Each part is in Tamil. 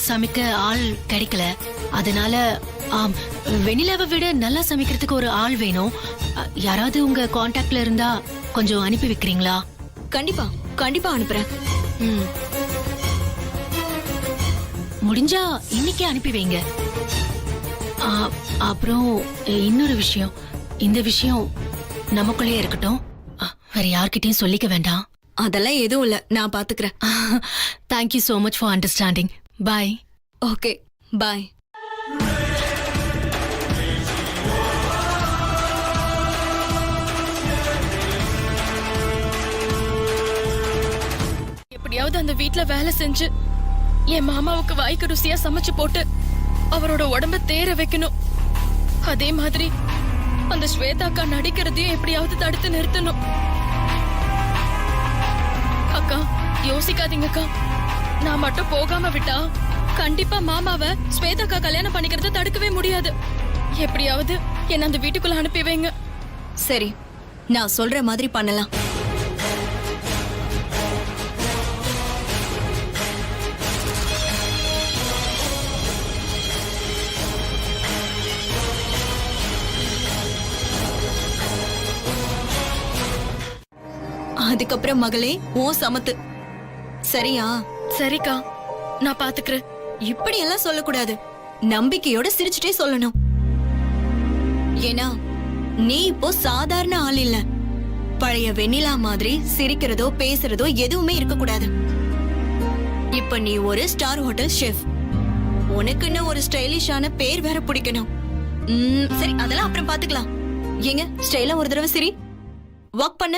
சமைக்க ஆள் கிடைக்கல. அதனால வெண்ணிலாவை விட நல்லா சமைக்கிறதுக்கு ஒரு ஆள் வேணும். யாராவது உங்க கான்டாக்ட்ல இருந்தா கொஞ்சம் அனுப்பி வைக்கிறீங்களா? கண்டிப்பா கண்டிப்பா அனுப்புறேன். முடிஞ்சா இன்னைக்கே அனுப்பி வைங்க. அப்புறம் இன்னொரு விஷயம், இந்த விஷயம் நமக்குள்ளே இருக்கட்டும், வேற யார்கிட்டயும் சொல்லிக்க வேண்டாம். அதெல்லாம் எதுவும் இல்ல, நான் பாத்துக்கிறேன். Thank you so much for understanding. Bye. Okay, bye. எப்படியாவது அந்த வீட்ல வேலை செஞ்சு என் மாமாவுக்கு வாய்க்கு ருசியா சமைச்சு போட்டு அவரோட உடம்ப தேர வைக்கணும். அதே மாதிரி அந்த ஸ்வேதா அக்கா நடிக்கிறதையும் எப்படியாவது தடுத்து நிறுத்தணும். அக்கா யோசிக்காதீங்க அக்கா, நான் மட்டும் போகாம விட்டா கண்டிப்பா மாமாவை ஸ்வேதா அக்கா கல்யாணம் பண்ணிக்கிறத தடுக்கவே முடியாது. எப்படியாவது என்ன அந்த வீட்டுக்குள்ள அனுப்பி வைங்க. சரி, நான் சொல்ற மாதிரி பண்ணலாம். அதுக்கப்புறம் மகளே ஓ சமத்து, சரியா? சரிக்கா, நான் பாத்துக்கிறேன். இப்படி எல்லாம் சொல்லக்கூடாது, நம்பிக்கையோட சிரிச்சுட்டே சொல்லணும். ஏன்னா நீ இப்போ சாதாரண ஆள் இல்ல. பழைய வெண்ணிலா மாதிரி சிரிக்கிறதோ பேசுறதோ எதுவுமே இருக்க கூடாது. இப்ப நீ ஒரு ஸ்டார் ஹோட்டல் ஷெஃப். உனக்குன்னு ஒரு ஸ்டைலிஷான பேர் வேற பிடிக்கணும். சரி, அதெல்லாம் அப்புறம் பாத்துக்கலாம். ஏங்க ஸ்டைலா ஒரு தடவை சரி வாக் பண்ண.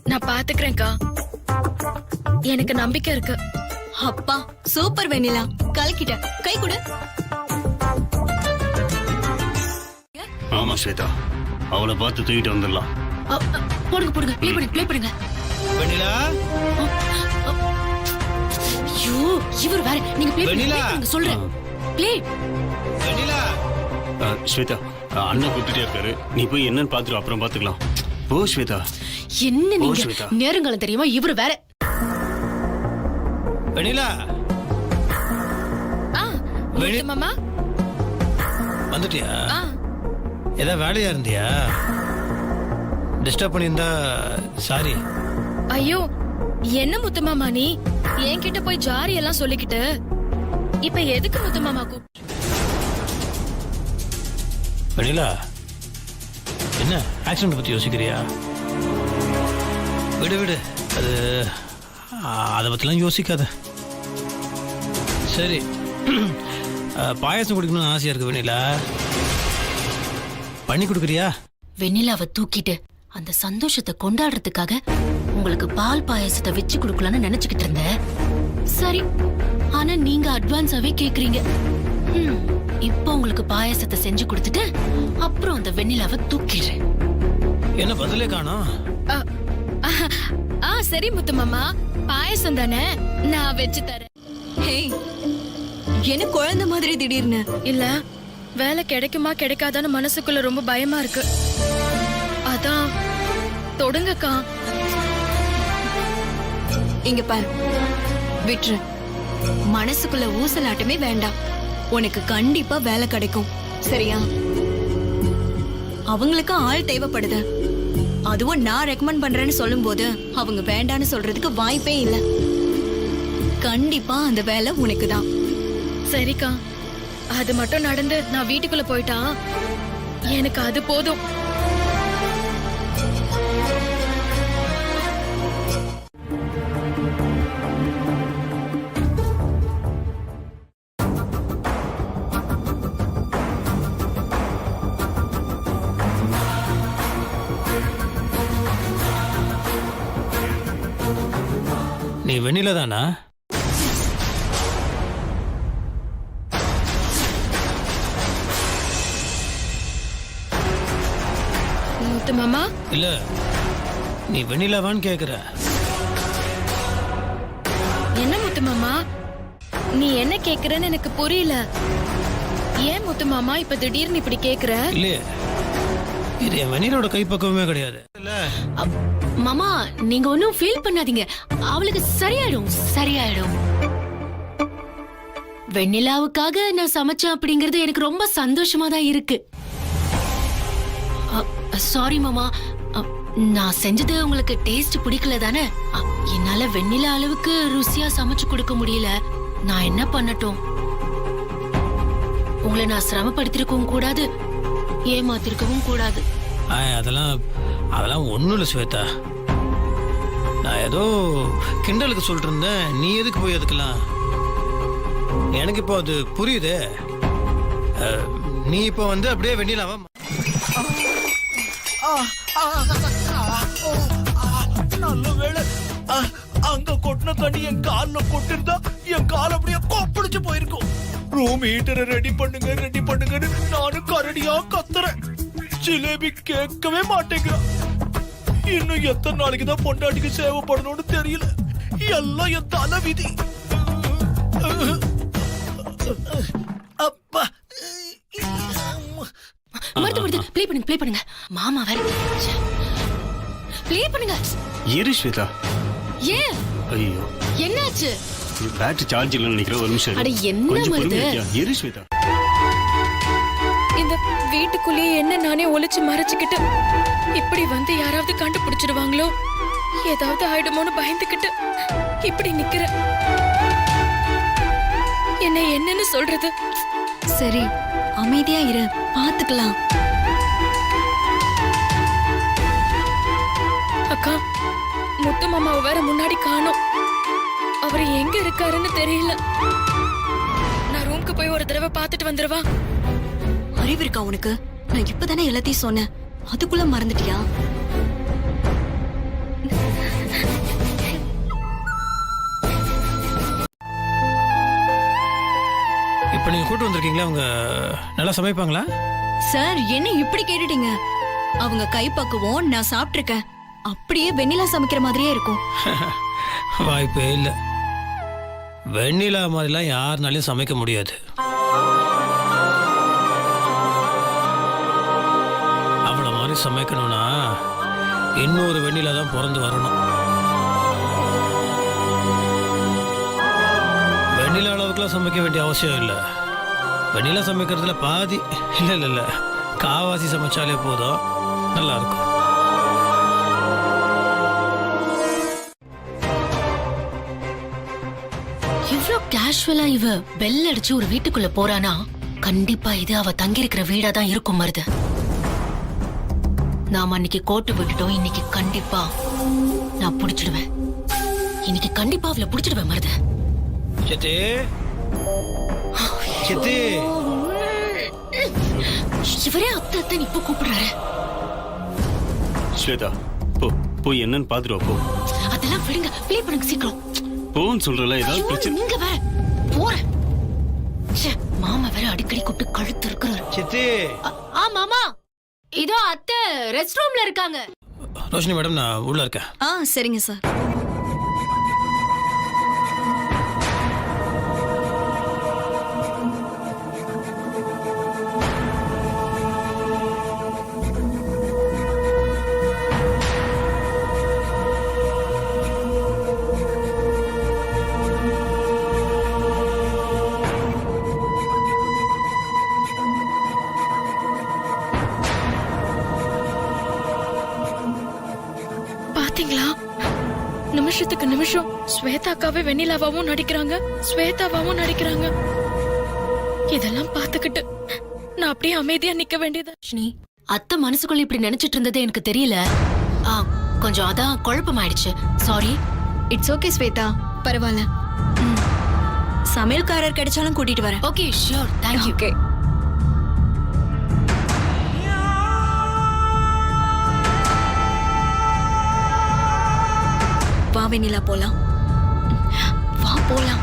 நான் பாத்துக்கிறேன்க்கா, எனக்கு நம்பிக்கை இருக்கு. அப்பா சூப்பர் வெண்ணிலா, கலக்கிட்ட. கை கொடு. ஆமா ஸ்வேதா, அவளை பார்த்து தூக்கிட்டு வந்துடலாம். போடுங்க போடுங்க, ப்ளே பண்ணுங்க ப்ளே பண்ணுங்க. வெண்ணிலா, ஐயோ இவர் வேற, நீங்க ப்ளே பண்ணுங்க சொல்றேன். ப்ளே. வெண்ணிலா. ஸ்வேதா, அண்ணன் கூப்பிட்டுட்டே இருக்காரு, நீ போய் என்னன்னு பாத்துட்டு அப்புறம் பாத்துக்கலாம். போ ஸ்வேதா. என்ன நீங்க நேரங்காலம் தெரியுமா, இவர் வேற. வெண்ணிலா. மாமா வந்துட்டியா? ஏதாவது வேலையா இருந்தியா? டிஸ்டர்ப் பண்ணியிருந்தா சாரி. ஐயோ என்ன முத்து மாமா, நீ என்கிட்ட போய் ஜாரி எல்லாம் சொல்லிக்கிட்டு இப்ப எதுக்கு முத்து மாமா கூப்பிட்டு? வெண்ணிலா, என்ன ஆக்சிடென்ட் பத்தி யோசிக்கிறியா? விடு விடு, அது அதை பத்திலாம் யோசிக்காத. சரி, பாயாசம் குடிக்கணும்னு ஆசையா இருக்கு வெண்ணிலா, பண்ணி கொடுக்குறியா? வெண்ணிலாவை தூக்கிட்டு அந்த சந்தோஷத்தை கொண்டாடுறதுக்காக உங்களுக்கு பால் பாயாசத்தை வச்சு கொடுக்கலான்னு நினைச்சுக்கிட்டு இருந்தேன். சரி, ஆனா நீங்க அட்வான்ஸாவே கேக்குறீங்க. இப்போ உங்களுக்கு பாயாசத்தை செஞ்சு கொடுத்துட்டு அப்புறம் அந்த வெண்ணிலாவை தூக்கிடுறேன். என்ன பதிலே காணோம்? சரி முத்து மாமா, பாயாசம் தானே, நான் வச்சு தரேன். என்ன குழந்தை மாதிரி திடீர்னு? இல்ல, வேலை கிடைக்குமா கிடைக்காதான்னு மனசுக்குள்ள ரொம்ப பயமா இருக்கு. அதான் தொடுங்கக்கா. இங்க பாரு, விட்டுரு. மனசுக்குள்ள ஊசலாட்டமே வேண்டாம். உனக்கு கண்டிப்பா வேலை கிடைக்கும், சரியா? அவங்களுக்கு ஆள் தேவைப்படுது. அதுவும் நான் ரெக்கமெண்ட் பண்றேன்னு சொல்லும் போது அவங்க வேண்டான்னு சொல்றதுக்கு வாய்ப்பே இல்ல. கண்டிப்பா அந்த வேலை உனக்கு தான். சரிக்கா, அது மட்டும் நடந்து நான் வீட்டுக்குள்ள போயிட்டா எனக்கு அது போதும். நீ வெண்ணிலா தானா? முத்து மாமா, இல்ல நீ வெண்ணிலாவான்னு கேக்குற. என்ன முத்து மாமா, நீ என்ன கேக்குறன்னு எனக்கு புரியல. ஏன் முத்து மாமா இப்ப திடீர்னு இப்படி கேக்குற? இல்லையே, இது என் வெண்ணிலோட கைப்பக்குவமே கிடையாது. மாமா நீங்க ஒன்னும் ஃபீல் பண்ணாதீங்க, அவளுக்கு சரியாயிடும் சரியாயிடும். வெண்ணிலாவுக்காக நான் சமைச்சேன் அப்படிங்கறது எனக்கு ரொம்ப சந்தோஷமா தான் இருக்கு. சாரி மாமா, நான் செஞ்சது உங்களுக்கு டேஸ்ட் பிடிக்கல தானே? என்னால வெண்ணிலா அளவுக்கு ருசியா சமைச்சு கொடுக்க முடியல. நான் என்ன பண்ணட்டும்? உங்களை நான் சிரமப்படுத்திருக்கவும் கூடாது, ஏமாத்திருக்கவும் கூடாது. அதெல்லாம் ஒண்ணும் இல்லை ஸ்வேதா. நான் ஏதோ கிண்டலுக்கு சொல்லிட்டு இருந்தேன். நீ எதுக்கு போய் அதுக்கெல்லாம்? எனக்கு இப்போ அது புரியுது. நீ இப்போ வந்து அப்படியே வெண்ணிலாவா நல்ல வேளை அங்க கொட்டின தண்ணி என் கால்ல கொட்டிருந்தா என் கால் அப்படியே கொப்பளிச்சு போயிருக்கும். ரூம் ஹீட்டரை ரெடி பண்ணுங்கன்னு நானும் கரடியா கத்துறேன். ஜிலேபி கேட்கவே மாட்டேங்கிறான். இன்னும் எத்தனை நாளைக்கு தான் பொண்டாட்டிக்கு சேவைப்படணும்னு தெரியல. எல்லாம் என் தலை விதி. அப்பா ப்ளே பண்ணுங்க மாமா வேற. ப்ளே பண்ணுங்க. இரு ஸ்வேதா. ஏன்? ஐயோ என்னாச்சு? பேட்டரி சார்ஜ் இல்லைன்னு நினைக்கிறேன். ஒரு நிமிஷம் அட என்ன கொஞ்சம் மருது? பொறுமையா இருக்கியா? இரு ஸ்வேதா. இந்த வீட்டுக்குள்ளேயே என்ன நானே ஒளிச்சு மறைச்சுக்கிட்டு இப்படி வந்து யாராவது கண்டுபிடிச்சிடுவாங்களோ, ஏதாவது ஆயிடுமோன்னு பயந்துக்கிட்டு இப்படி நிக்கிறேன். என்ன என்னன்னு சொல்றது? சரி, அமைதியா இரு, பாத்துக்கலாம். அக்கா, முத்து மாமாவை வேற முன்னாடி காணோம். அவர் எங்க இருக்காருன்னு தெரியல. நான் ரூம்க்கு போய் ஒரு தடவை பார்த்துட்டு வந்துருவா. அறிவு இருக்கா உனக்கு? நான் இப்பதானே எல்லாத்தையும் சொன்னேன், அதுக்குள்ள மறந்துட்டியா? இப்போ நீங்க கூட்டு வந்திருக்கீங்களா? அவங்க நல்லா சமைப்பாங்களா? சார், என்ன இப்படி கேட்டுட்டீங்க? அவங்க கைப்பக்குவம் நான் சாப்பிட்டிருக்கேன். அப்படியே வெண்ணிலா சமைக்கிற மாதிரியே இருக்கும். வாய்ப்பே இல்லை. வெண்ணிலா மாதிரிலாம் யாருனாலையும் சமைக்க முடியாது. அவளை மாதிரி சமைக்கணும்னா இன்னொரு வெண்ணிலா தான் பிறந்து வரணும். வெண்ணிலா அளவுக்குலாம் சமைக்க வேண்டிய அவசியம் இல்லை. வெண்ணிலா சமைக்கிறதுல பாதி இல்லை காவாசி சமைச்சாலே போதும், நல்லா இருக்கும். இவ்ளோ கேஷுவலா இவ பெல் அடிச்சு ஒரு வீட்டுக்குள்ள போறானா, கண்டிப்பா இது அவ தங்கியிருக்கிற வீடா தான் இருக்கும் மருது. நாம அன்னைக்கு கோட்டை விட்டுட்டோம். இன்னைக்கு கண்டிப்பா நான் புடிச்சிடுவேன். இன்னைக்கு கண்டிப்பா அவளை புடிச்சிடுவேன் மருது. சித்தி சித்தி, இவரே அத்தை அத்தை இப்ப கூப்பிடுறாரு. ஸ்வேதா போய் என்னன்னு பாத்துட்டு வா. போ. அதெல்லாம் விடுங்க, ப்ளே பண்ணுங்க சீக்கிரம். போன்னு சொல்றல, ஏதாவது ஐயோ, பிரச்சனை? நீங்க வேற போறேன். மாமா வேற அடிக்கடி கூப்பிட்டு கழுத்து இருக்கிறாரு. சித்தி. மாமா, இதோ அத்தை ரெஸ்ட் ரூம்ல இருக்காங்க. ரோஷினி மேடம், நான் உள்ள இருக்கேன். சரிங்க சார். பாத்தீங்களா? நிமிஷத்துக்கு நிமிஷம் ஸ்வேதாக்காவே வெண்ணிலாவாவும் நடிக்கிறாங்க, ஸ்வேதாவாவும் நடிக்கிறாங்க. இதெல்லாம் பாத்துக்கிட்டு நான் அப்படியே அமைதியா நிக்க வேண்டியது. அத்தை மனசுக்குள்ள இப்படி நினைச்சிட்டு இருந்ததே எனக்கு தெரியல. கொஞ்சம் அதான் குழப்பமாயிடுச்சு. சாரி. இட்ஸ் ஓகே ஸ்வேதா, பரவாயில்ல. சமையல்காரர் கிடைச்சாலும் கூட்டிட்டு வரேன். Okay, sure, thank you. ஓகே. வா வெண்ணிலா, போலாம். வா போலாம்.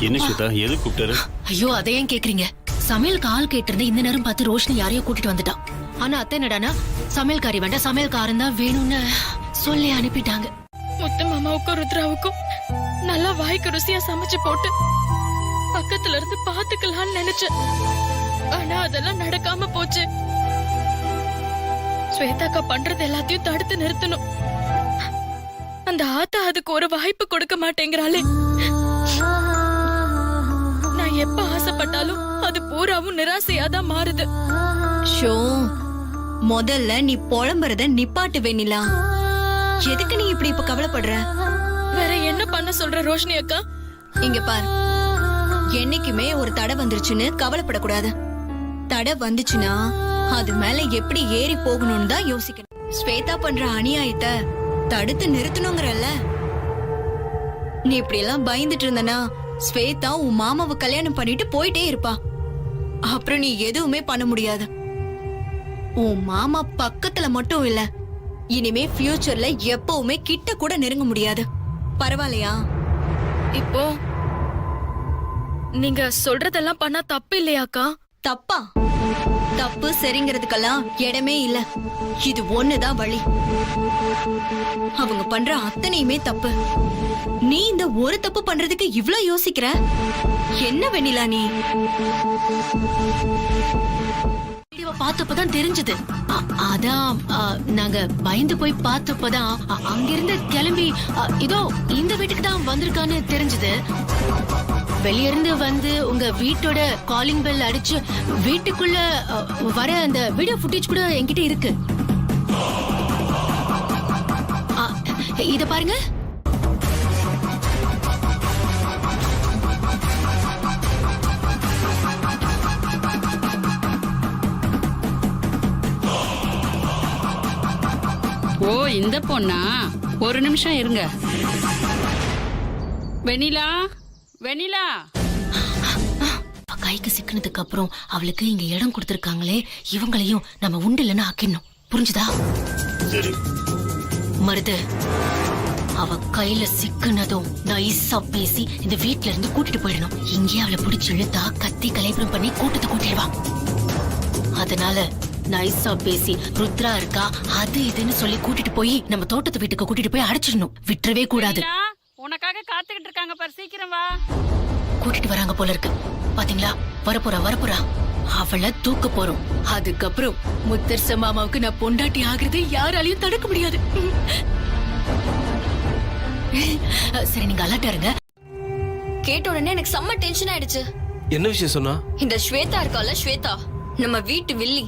என்ன ஸ்வேதா, எது கூப்பிட்டாரு? ஐயோ, அதை ஏன் கேக்குறீங்க? சமையலுக்கு ஆள் கேட்டிருந்தேன். இந்த நேரம் பார்த்து ரோஷினி யாரையோ கூட்டிட்டு வந்துட்டான். ஆனா அத்தை என்னடானா, சமையல்காரி வேண்டாம், சமையல்காரன் தான் வேணும்னு சொல்லி அனுப்பிட்டாங்க. முத்து மாமாவுக்கும் ருத்ராவுக்கும் நல்லா வாய்க்கு ருசியா சமைச்சு போட்டு பக்கத்துல இருந்து பாத்துக்கலாம்னு நினைச்சேன். ஆனா அதெல்லாம் நடக்காம போச்சு. ஸ்வேதாக்கா பண்றது எல்லாத்தையும் தடுத்து நிறுத்தணும். அந்த ஆத்தா அதுக்கு ஒரு வாய்ப்பு கொடுக்க மாட்டேங்கிறாளே. நான் எப்ப ஆசைப்பட்டாலும் அது பூராவும் நிராசையாதான் மாறுது. ஷோ, முதல்ல நீ புலம்புறத நிப்பாட்டு வெண்ணிலா. எதுக்கு நீ இப்படி இப்ப கவலைப்படுற? வேற என்ன பண்ண சொல்ற ரோஷினி அக்கா? இங்க பார், என்னைக்குமே ஒரு தடை வந்துருச்சுன்னு கவலைப்படக்கூடாது. தடை வந்துச்சுன்னா அது மேல எப்படி ஏறி போகணும்னு தான் யோசிக்கணும். ஸ்வேதா பண்ற அநியாயத்தை தடுத்து நிறுத்தணுங்கறல்ல. நீ இப்படி எல்லாம் பயந்துட்டு இருந்தனா ஸ்வேதா உன் மாமாவை கல்யாணம் பண்ணிட்டு போயிட்டே இருப்பா. அப்புறம் நீ எதுவுமே பண்ண முடியாது. உன் மாமா பக்கத்துல மட்டும் இல்ல, இனிமே ஃபியூச்சர்ல எப்பவுமே கிட்ட கூட நெருங்க முடியாது. பரவாயில்லையா? இப்போ நீங்க சொல்றதெல்லாம் பண்ணா தப்பு இல்லையாக்கா? தப்பா? தப்பு சரிங்கிறதுக்கெல்லாம் இடமே இல்ல. இது ஒண்ணுதான் வழி. அவங்க பண்ற அத்தனையுமே தப்பு. நீ இந்த ஒரு தப்பு பண்றதுக்கு இவ்ளோ யோசிக்கிற? என்ன வெண்ணிலா நீ? வீடியோவை பார்த்தப்பதான் தெரிஞ்சது. அதான் நாங்க பயந்து போய் பார்த்தப்பதான் அங்கிருந்து கிளம்பி இதோ இந்த வீட்டுக்கு தான் வந்திருக்கான்னு தெரிஞ்சது. வெளியிருந்து வந்து உங்க வீட்டோட காலிங் பெல் அடிச்சு வீட்டுக்குள்ள வர அந்த வீடியோ ஃபுட்டேஜ் கூட என்கிட்ட இருக்கு. இத பாருங்க. ஓ, இந்த பொண்ணா? ஒரு நிமிஷம் இருங்க. வெண்ணிலா, வெண்ணிலா. கைக்கு சிக்கினதுக்கு அப்புறம் அவளுக்கு இங்க இடம் கொடுத்திருக்காங்களே, இவங்களையும் நம்ம உண்டு இல்லைன்னு ஆக்கிடணும். புரிஞ்சுதா? சரி. மருது, அவ கையில சிக்கினதும் நைஸா பேசி இந்த வீட்ல இருந்து கூட்டிட்டு போயிடணும். இங்கே அவளை பிடிச்சி இழுத்தா கத்தி கலைபுரம் பண்ணி கூட்டத்தை கூட்டிடுவா. அதனால நைஸா பேசி ருத்ரா இருக்கா அது இதுன்னு சொல்லி கூட்டிட்டு போய் நம்ம தோட்டத்து வீட்டுக்கு கூட்டிட்டு போய் அடைச்சிடணும். விட்டுறவே கூடாது. வெண்ணிலா, உனக்காக காத்துக்கிட்டு இருக்காங்க பாரு, சீக்கிரம் வா. கூட்டிட்டு வராங்க போல இருக்கு. பாத்தீங்களா? வரப்போறா. அவளை தூக்க போறோம். அதுக்கப்புறம் முத்தரச மாமாவுக்கு நான் பொண்டாட்டி ஆகுறதை யாராலையும் தடுக்க முடியாது. சரி, நீங்க அலர்ட்டா இருங்க. கேட்ட உடனே எனக்கு செம்ம டென்ஷன் ஆயிடுச்சு. என்ன விஷயம் சொன்னா? இந்த ஸ்வேதா இருக்கால, ஸ்வேதா நம்ம வீட்டு வில்லி.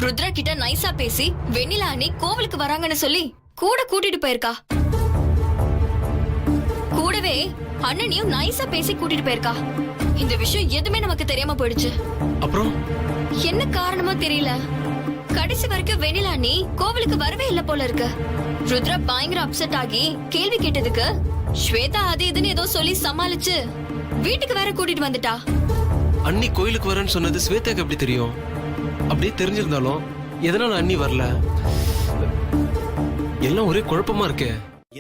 ருத்ரா கிட்ட நைஸா பேசி வெண்ணிலா அண்ணி கோவிலுக்கு வராங்கன்னு சொல்லி கூட கூட்டிட்டு போயிருக்கா. கூடவே அண்ணனையும் நைஸா பேசி கூட்டிட்டு போயிருக்கா. இந்த விஷயம் எதுவுமே நமக்கு தெரியாம போயிடுச்சு. அப்புறம் என்ன காரணமோ தெரியல, கடைசி வரைக்கும் வெண்ணிலா அண்ணி கோவிலுக்கு வரவே இல்ல போல இருக்கு. ருத்ரா பயங்கர அப்செட் ஆகி கேள்வி கேட்டதுக்கு ஸ்வேதா அது இதுன்னு ஏதோ சொல்லி சமாளிச்சு வீட்டுக்கு வேற கூட்டிட்டு வந்துட்டா. அண்ணி கோயிலுக்கு வரேன்னு சொன்னது ஸ்வேதாக்கு எப்படி தெரியும்? அப்படியே தெரிஞ்சிருந்தாலும் எதனால அண்ணி வரல? எல்லாம் ஒரே குழப்பமா இருக்கு.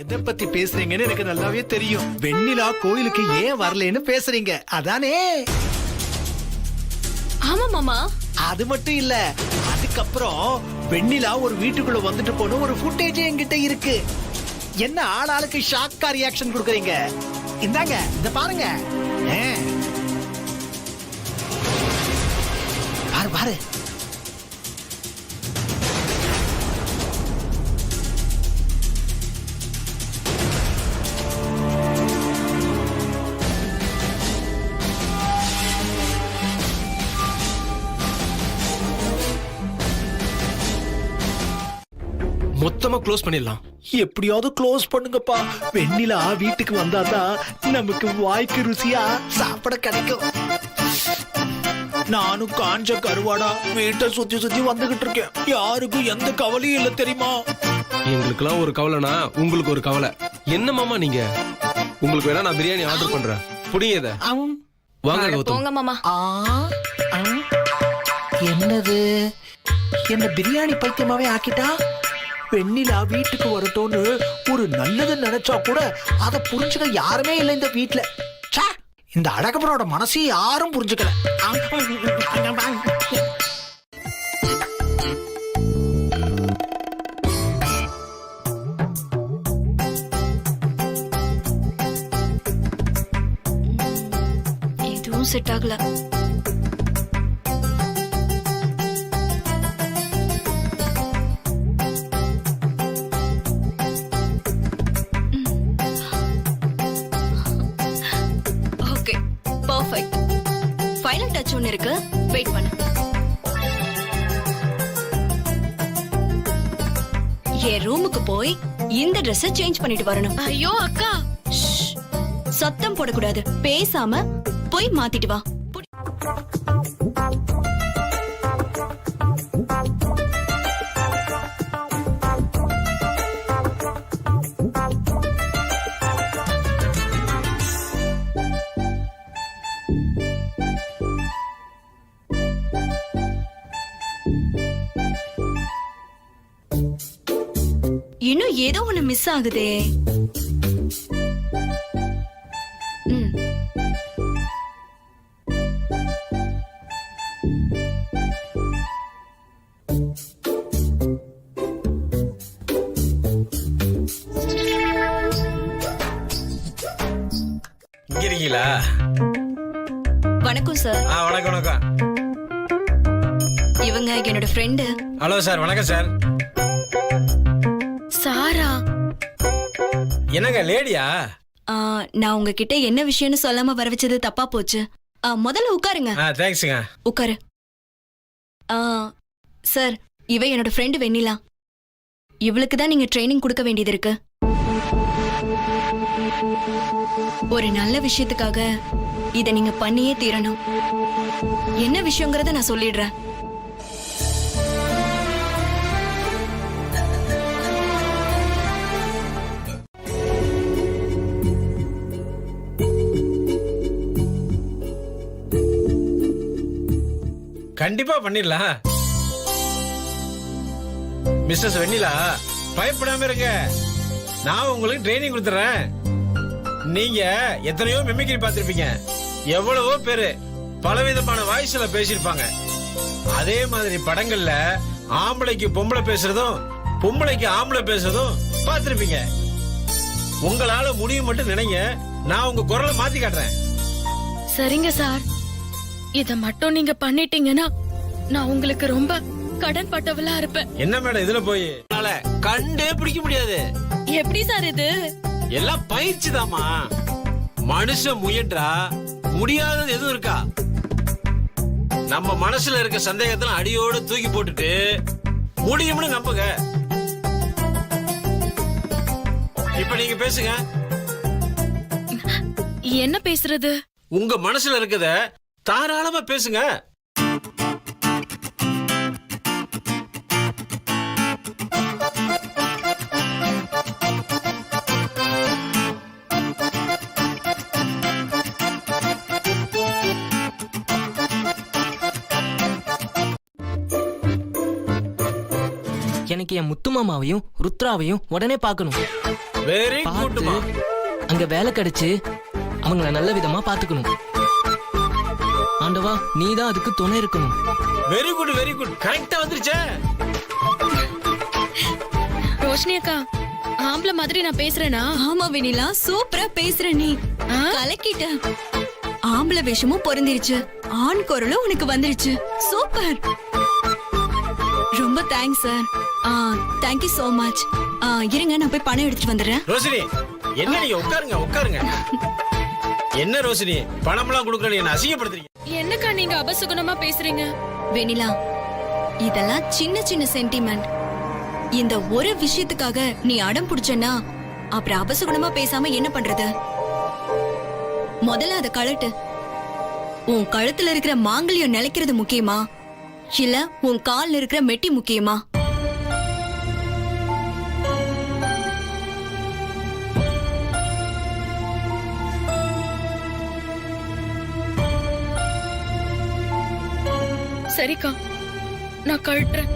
எதை பத்தி பேசுறீங்கன்னு எனக்கு நல்லாவே தெரியும். வெண்ணிலா கோயிலுக்கு ஏன் வரலன்னு பேசுறீங்க அதானே? ஆமா மாமா. அது மட்டும் இல்ல, அதுக்கப்புறம் வெண்ணிலா ஒரு வீட்டுக்குள்ள வந்துட்டு போன ஒரு ஃபுட்டேஜ் என்கிட்ட இருக்கு. என்ன ஆளாளுக்கு ஷாக்கா ரியாக்ஷன் கொடுக்குறீங்க? இந்தாங்க, இத பாருங்க. பாரு பாரு. மொத்தமா க்ளோஸ் பண்ணிடலாம். எப்படியாவது க்ளோஸ் பண்ணுங்கப்பா. வெண்ணிலா வீட்டுக்கு வந்தாதான் நமக்கு வாய்க்கு ருசியா சாப்பிட கிடைக்கும். நானும் காஞ்ச கருவாடா வீட்டை சுத்தி சுத்தி வந்துகிட்டு இருக்கேன். யாருக்கும் எந்த கவலையும் இல்ல தெரியுமா? எங்களுக்கெல்லாம் ஒரு கவலைனா உங்களுக்கு ஒரு கவலை. என்ன மாமா நீங்க? உங்களுக்கு வேணா நான் பிரியாணி ஆர்டர் பண்றேன். புடிங்க. வாங்க கௌதம். போங்க மாமா. என்னது, என்ன பிரியாணி பைத்தியமாவே ஆக்கிட்டா? வெண்ணிலா வீட்டுக்கு வரட்டும்னு ஒரு நல்லது நினைச்சா கூட அதை புரிஞ்சுக்க யாருமே இல்லை இந்த வீட்டுல. இந்த அழகப்பனோட மனசையும் யாரும் புரிஞ்சுக்கல. எதுவும் செட் ஆகல. இருக்கு, வெயிட் பண்ணு. என் ரூமுக்கு போய் இந்த Dress சேஞ்ச் பண்ணிட்டு வரணும். ஐயோ அக்கா, ஷ். சத்தம் போடக்கூடாது, பேசாம போய் மாத்திட்டு வா. இன்னும் ஏதோ ஒண்ணு மிஸ் ஆகுதே. ம். இங்க இருக்கீங்களா? வணக்கம் சார். வணக்கம் வணக்கம். இவங்க என்னோட ஃப்ரெண்டு. ஹலோ சார், வணக்கம் சார். சாரா? என்னங்க லேடியா? நான் உங்ககிட்ட என்ன விஷயம்னு சொல்லாம வர வச்சது தப்பா போச்சு. முதல்ல உட்காருங்க. தேங்க்ஸுங்க. உட்காரு. சார், இவ என்னோட ஃப்ரெண்டு வெண்ணிலா. இவளுக்கு தான் நீங்க ட்ரைனிங் கொடுக்க வேண்டியது இருக்கு. ஒரு நல்ல விஷயத்துக்காக இத நீங்க பண்ணியே தீரணும். என்ன விஷயங்கறத நான் சொல்லிடுறேன். கண்டிப்பா பண்ணிடலாம். மிஸ்டர் வெண்ணிலா, பயப்படாம இருங்க. நான் உங்களுக்கு ட்ரைனிங் கொடுத்துறேன். நீங்க எத்தனையோ மிமிக்ரி பார்த்திருப்பீங்க. எவ்வளவோ பேரு பலவிதமான வாய்ஸ்ல பேசியிருப்பாங்க. அதே மாதிரி படங்கள்ல ஆம்பளைக்கு பொம்பளை பேசுறதும் பொம்பளைக்கு ஆம்பளை பேசுறதும் பார்த்திருப்பீங்க. உங்களால முடியும் மட்டும் நினைங்க. நான் உங்க குரலை மாத்தி காட்டுறேன். சரிங்க சார், இத மட்டும் நீங்க பண்ணிட்டீங்கன்னா நான் உங்களுக்கு ரொம்ப கடன் பட்டவளா இருப்பேன். என்ன மேடம் இதுல போய் கண்டே பிடிக்க முடியாது. எப்படி சார் இது? எல்லாம் பயிற்சி தாமா. மனுஷன் முயன்றா முடியாதது எதுவும் இருக்கா? நம்ம மனசுல இருக்க சந்தேகத்துல அடியோடு தூக்கி போட்டுட்டு முடியும்னு நம்புங்க. இப்ப நீங்க பேசுங்க. என்ன பேசுறது? உங்க மனசுல இருக்கத தாராளமா பேசுங்க. எனக்கு என் முத்து மாமாவையும் ருத்ராவையும் உடனே பார்க்கணும். Very good. அங்க வேலை கிடைச்சு அவங்கள நல்ல விதமா பாத்துக்கணும். ஆண்டவா, நீதான் அதுக்கு துணை இருக்கணும். Very good very good. கரெக்டா வந்துருச்சே. ரோஷினி அக்கா, ஆம்பளை மாதிரி நான் பேசுறேனா? ஆமா வெண்ணிலா, சூப்பரா பேசுற நீ. கலக்கிட்ட. ஆம்பளை வேஷமும் பொருந்திருச்சு, ஆண் குரலும் உனக்கு வந்துருச்சு. சூப்பர். ரொம்ப thanks sir. Thank you so much. இருங்க, நான் போய் பணம் எடுத்துட்டு வந்துடுறேன். ரோஷினி, என்ன நீங்க உட்காருங்க உட்காருங்க. என்ன ரோஷினி, பணம்லாம் கொடுக்கற என்ன அசிங்கப்படுத்துறீங்க? என்னக்கா நீங்க அபசுகுணமா பேசுறீங்க? வெண்ணிலா, இதெல்லாம் சின்ன சின்ன சென்டிமெண்ட். இந்த ஒரு விஷயத்துக்காக நீ அடம் புடிச்சனா அப்புறம் அபசுகுணமா பேசாம என்ன பண்றது? முதல்ல அத கழட்டு. உன் கழுத்துல இருக்கிற மாங்கல்யம் நிலைக்கிறது முக்கியமா, இல்ல உன் கால்ல இருக்கிற மெட்டி முக்கியமா? சரிக்கா, நான் கழட்டுறேன்.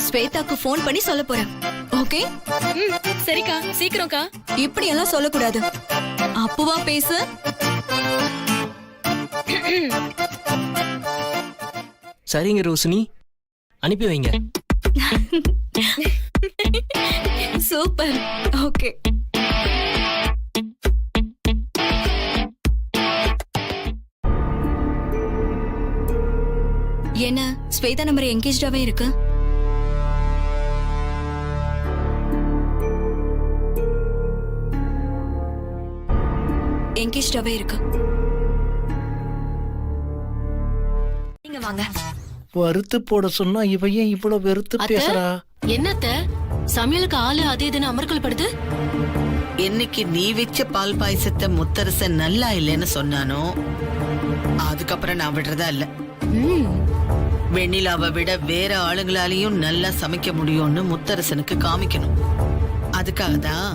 ஸ்வேதாக்கு போன் பண்ணி சொல்ல போறேன். ஓகே? சரிக்கா, சீக்கிரம்க்கா. இப்படி எல்லாம் சொல்லக்கூடாது. அப்புவா பேசு. சரிங்க ரோஷினி, அனுப்பி வைங்க. சூப்பர். ஓகே. என்ன ஸ்வேதா நம்பர் என்கேஜ்டாவே இருக்கு? என்கிட்டவே இருக்கு. நீங்க வாங்க. வறுத்து போட சொன்னா இவ ஏன் இவ்வளவு வெறுத்து அத்தை, பேசுறா? என்னத்த சமையலுக்கு ஆளு அது இதுன்னு அமர்க்கல் படுது? என்னைக்கு நீ வச்ச பால் பாயசத்தை முத்தரசன் நல்லா இல்லைன்னு சொன்னானோ அதுக்கப்புறம் நான் விடுறதா இல்ல. வெண்ணிலாவை விட வேற ஆளுங்களாலையும் நல்லா சமைக்க முடியும்னு முத்தரசனுக்கு காமிக்கணும். அதுக்காக தான்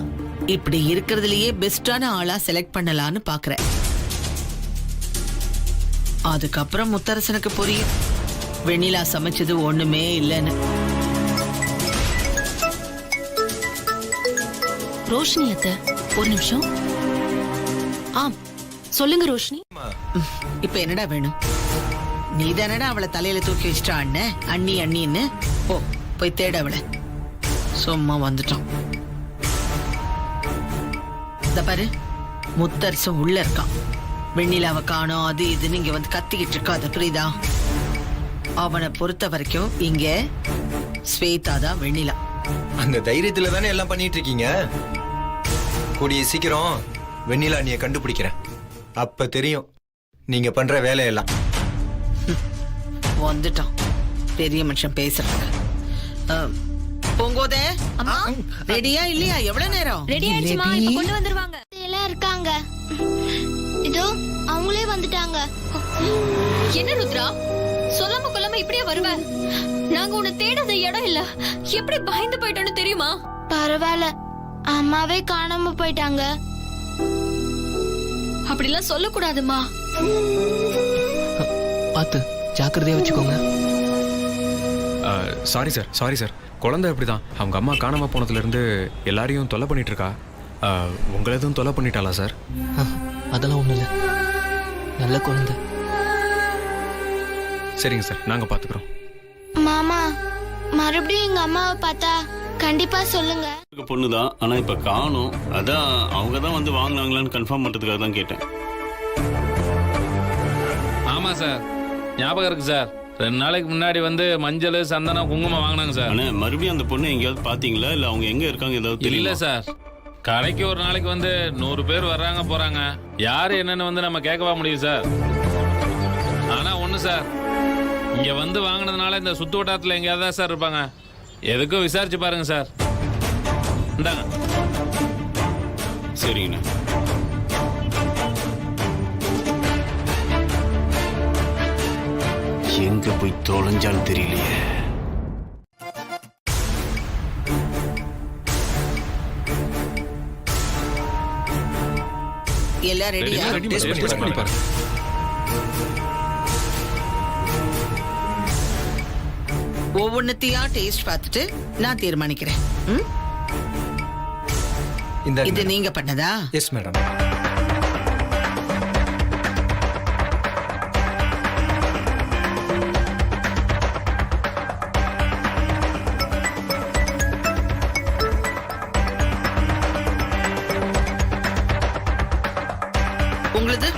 இப்படி இருக்கிறதுலயே பெஸ்டான ஆளா செலக்ட் பண்ணலான்னு பாக்குறேன். அதுக்கப்புறம் முத்தரசனுக்கு புரியும் வெண்ணிலா சமைச்சது ஒண்ணுமே இல்லைன்னு. ரோஷினி அத்தை, ஒரு நிமிஷம். ஆம், சொல்லுங்க ரோஷினி. இப்ப என்னடா வேணும்? நீ தானடா அவளை தலையில தூக்கி வச்சுட்டா அண்ணன் அண்ணி அண்ணின்னு. போ போய் தேட அவளை. சும்மா வந்துட்டோம். இந்த பாரு, முத்தரசன் உள்ள இருக்கான். வெண்ணிலாவை காணோம் அது இதுன்னு இங்க வந்து கத்திக்கிட்டு இருக்காது, புரியுதா? அவனை பொறுத்த வரைக்கும் இங்க ஸ்வேதா தான் வெண்ணிலா. அந்த தைரியத்துல தானே எல்லாம் பண்ணிட்டு இருக்கீங்க. கூடிய சீக்கிரம் வெண்ணிலா நீ கண்டுபிடிக்கிறேன். அப்ப தெரியும் நீங்க பண்ற வேலையெல்லாம். வந்துட்டான் பெரிய மனுஷன் பேசுறாங்க. பொங்கோதே, ரெடியா இல்லையா? எவ்வளவு நேரம்? ரெடி ஆயிடுச்சுமா, இப்ப கொண்டு வந்துருவாங்க. எல்லாம் இருக்காங்க. இதோ அவங்களே வந்துட்டாங்க. என்ன ருத்ரா, சொல்லாம கொல்லாம இப்படியே வருவ? நாங்க உன்னை தேடாத இடம் இல்ல. எப்படி பயந்து போயிட்டோன்னு தெரியுமா? பரவாயில்ல, அம்மாவே காணாம போயிட்டாங்க. அப்படிலாம் சொல்லக்கூடாதுமா. பார்த்து ஜாக்கிரதையா வச்சுக்கோங்க. சாரி சார் குழந்தை அப்படிதான். அவங்க அம்மா காணாம போனதுல இருந்து எல்லாரையும் தொல்லை பண்ணிட்டு இருக்கா. உங்களை எதுவும் தொல்லை பண்ணிட்டாளா சார்? அதெல்லாம் ஒண்ணும் இல்ல, நல்ல குழந்தை. சரிங்க சார், நாங்க பாத்துக்கிறோம். மாமா, மறுபடியும் எங்க அம்மாவை பார்த்தா கண்டிப்பா சொல்லுங்க. பொண்ணுதான், ஆனா இப்ப காணும். அதான் அவங்க தான் வந்து வாங்கினாங்களான்னு கன்ஃபார்ம் பண்றதுக்காக தான் கேட்டேன். ஆமா சார், ஞாபகம் இருக்கு சார். 2 நாளைக்கு முன்னாடி வந்து மஞ்சள் சந்தனம் குங்குமம் வாங்கினாங்க சார். ஆனா மறுபடியும் அந்த பொண்ணு எங்கேயாவது பாத்தீங்களா? இல்ல அவங்க எங்க இருக்காங்க ஏதாவது இல்ல தெரியல சார், கடைக்கு ஒரு நாளைக்கு வந்து 100 பேர் வர்றாங்க போறாங்க. யாரு என்னன்னு வந்து நம்ம கேட்கவா முடியும் சார்? ஆனா ஒண்ணு சார், இங்க வந்து வாங்கினதுனால இந்த சுத்து வட்டாரத்துல எங்கேயாவது தான் சார் இருப்பாங்க. எதுக்கும் விசாரிச்சு பாருங்க சார். இந்தாங்க. சரிங்கண்ணா. எங்க போய் தொலைஞ்சாலும் தெரியலையே. எல்லாம் ரெடியா? டேஸ்ட் பண்ணி பாருங்க. ஒவ்வொன்னத்தையா டேஸ்ட் பார்த்துட்டு நான் தீர்மானிக்கிறேன். இது நீங்க பண்ணதா? Yes madam. உங்களுது?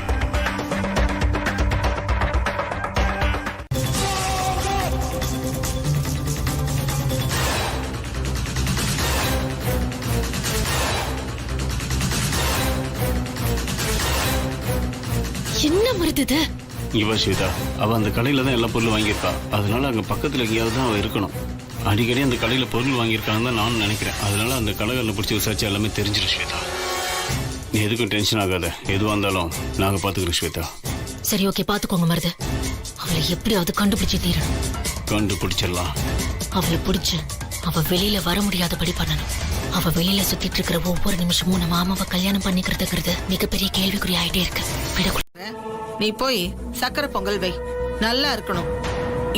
என்ன மருது? இவ ஸ்வேதா, அவ அந்த கடையில தான் எல்லா பொருளும் வாங்கியிருக்கா. அதனால அங்க பக்கத்துல எங்கேயாவது தான் அவ இருக்கணும். அடிக்கடி அந்த கடையில பொருள் வாங்கியிருக்காங்கன்னு தான் நானும் நினைக்கிறேன். அதனால அந்த கடைகளில் பிடிச்சி விசாரிச்சு எல்லாமே தெரிஞ்சிடும் ஸ்வேதா. நீ எதுக்கும் டென்ஷன் ஆகாத. எதுவாக இருந்தாலும் நாங்க பாத்துக்கிறோம் ஸ்வேதா. சரி, ஓகே, பாத்துக்கோங்க மருது. அவளை எப்படியாவது கண்டுபிடிச்சு தீரணும். கண்டுபிடிச்சிடலாம். அவளை பிடிச்சு அவ வெளியில வர முடியாதபடி பண்ணணும். அவ வெளியில சுத்திட்டு இருக்கிற ஒவ்வொரு நிமிஷமும் நம்ம மாமாவை கல்யாணம் பண்ணிக்கிறதுங்கிறது மிகப்பெரிய கேள்விக்குறி ஆயிட்டே இருக்கு. நீ போய் சக்கரை பொங்கல் வை, நல்லா இருக்கணும்.